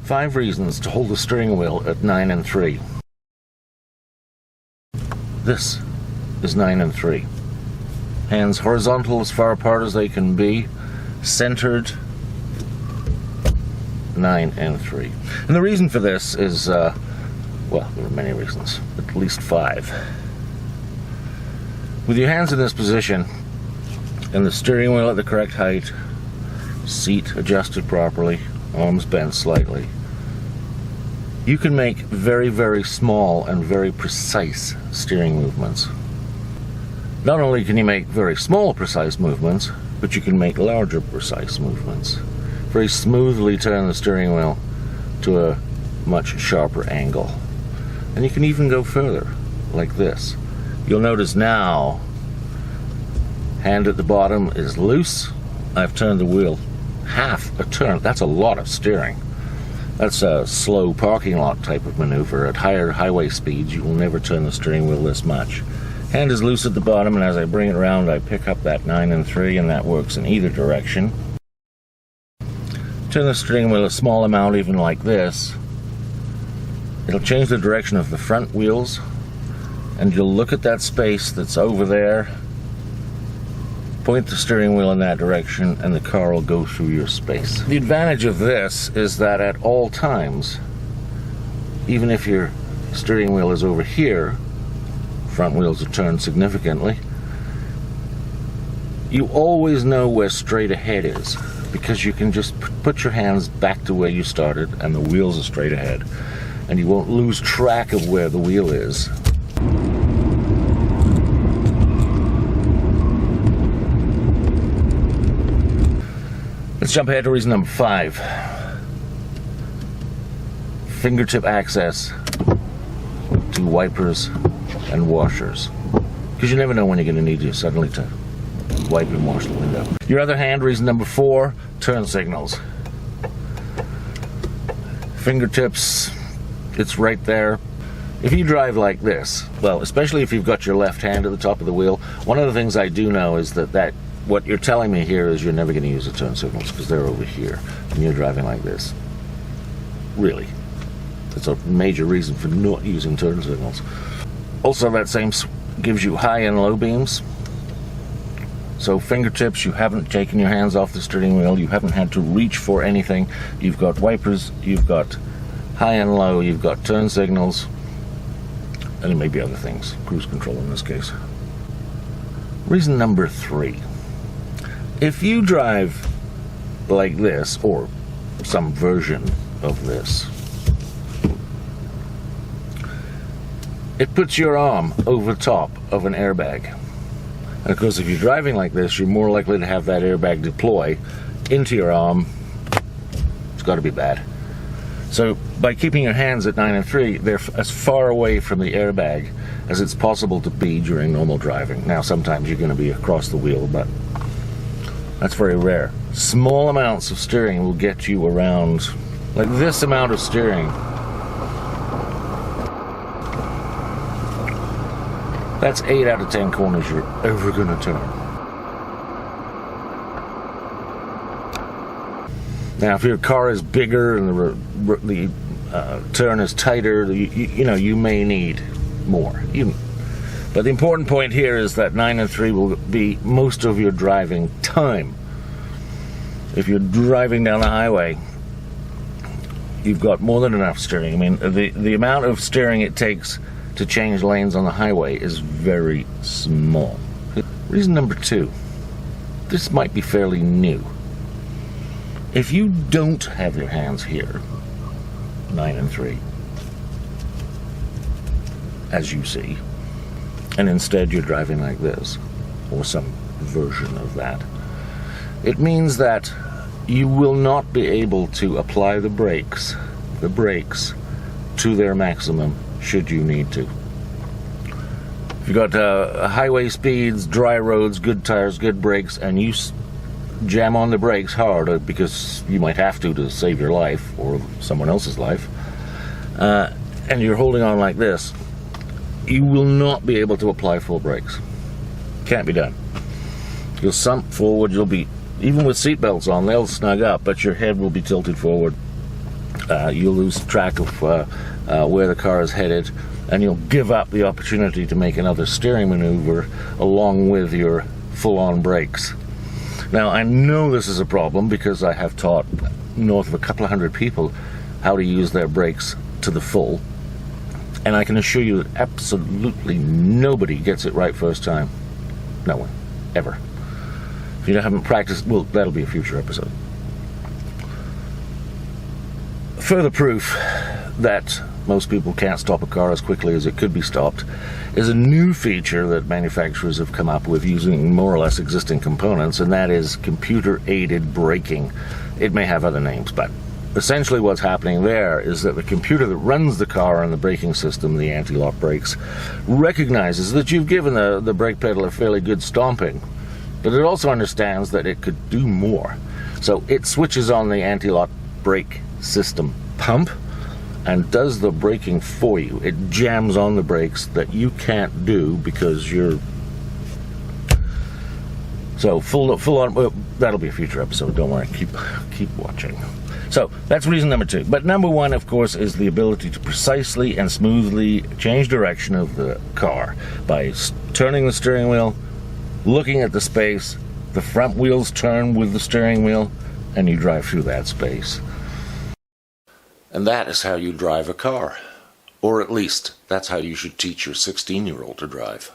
5 reasons to hold the steering wheel at 9 and 3. This is 9 and 3. Hands horizontal as far apart as they can be, centered, 9 and 3. And the reason for this is, well, there are many reasons, at least 5. With your hands in this position, and the steering wheel at the correct height, seat adjusted properly, arms bent slightly, you can make very, very small and very precise steering movements. Not only can you make very small, precise movements, but you can make larger, precise movements. Very smoothly turn the steering wheel to a much sharper angle. And you can even go further, like this. You'll notice now, hand at the bottom is loose. I've turned the wheel half a turn. That's a lot of steering. That's a slow parking lot type of maneuver. At higher highway speeds, you will never turn the steering wheel this much. Hand is loose at the bottom, and as I bring it around, I pick up that 9 and 3, and that works in either direction. Turn the steering wheel a small amount, even like this. It'll change the direction of the front wheels, and you'll look at that space that's over there, point the steering wheel in that direction, and the car will go through your space. The advantage of this is that at all times, even if your steering wheel is over here, front wheels are turned significantly, you always know where straight ahead is, because you can just put your hands back to where you started and the wheels are straight ahead, and you won't lose track of where the wheel is. Let's jump ahead to reason number 5. Fingertip access to wipers and washers. Because you never know when you're going to need you suddenly to wipe and wash the window. Your other hand, reason number 4, turn signals. Fingertips, it's right there. If you drive like this, well, especially if you've got your left hand at the top of the wheel, one of the things I do know is that what you're telling me here is you're never going to use the turn signals because they're over here and you're driving like this. Really. That's a major reason for not using turn signals. Also, that same gives you high and low beams. So fingertips, you haven't taken your hands off the steering wheel, you haven't had to reach for anything. You've got wipers, you've got high and low, you've got turn signals, and it may be other things. Cruise control in this case. Reason number 3. If you drive like this, or some version of this, it puts your arm over top of an airbag. And of course, if you're driving like this, you're more likely to have that airbag deploy into your arm. It's got to be bad. So by keeping your hands at 9 and 3, they're as far away from the airbag as it's possible to be during normal driving. Now, sometimes you're going to be across the wheel, but that's very rare. Small amounts of steering will get you around, like this amount of steering. That's 8 out of 10 corners you're ever going to turn. Now, if your car is bigger and the turn is tighter, you know, you may need more. But the important point here is that 9 and 3 will be most of your driving time. If you're driving down the highway, you've got more than enough steering. I mean, the amount of steering it takes to change lanes on the highway is very small. Reason number 2. This might be fairly new. If you don't have your hands here, 9 and 3, as you see, and instead you're driving like this, or some version of that, it means that you will not be able to apply the brakes to their maximum should you need to. If you've got highway speeds, dry roads, good tires, good brakes, and you jam on the brakes hard because you might have to save your life or someone else's life, and you're holding on like this, you will not be able to apply full brakes. Can't be done. You'll sump forward, you'll be, even with seat belts on, they'll snug up, but your head will be tilted forward. You'll lose track of where the car is headed, and you'll give up the opportunity to make another steering maneuver along with your full-on brakes. Now, I know this is a problem because I have taught north of a couple of hundred people how to use their brakes to the full, and I can assure you that absolutely nobody gets it right first time. No one. Ever. If you haven't practiced, well, that'll be a future episode. Further proof that most people can't stop a car as quickly as it could be stopped is a new feature that manufacturers have come up with using more or less existing components, and that is computer-aided braking. It may have other names, but essentially what's happening there is that the computer that runs the car and the braking system, the anti-lock brakes, recognizes that you've given the brake pedal a fairly good stomping, but it also understands that it could do more. So it switches on the anti-lock brake system pump and does the braking for you. It jams on the brakes that you can't do because you're... So full on, well, that'll be a future episode, don't worry, keep watching. So that's reason number 2. But number 1, of course, is the ability to precisely and smoothly change direction of the car by turning the steering wheel, looking at the space, the front wheels turn with the steering wheel, and you drive through that space. And that is how you drive a car. Or at least, that's how you should teach your 16-year-old to drive.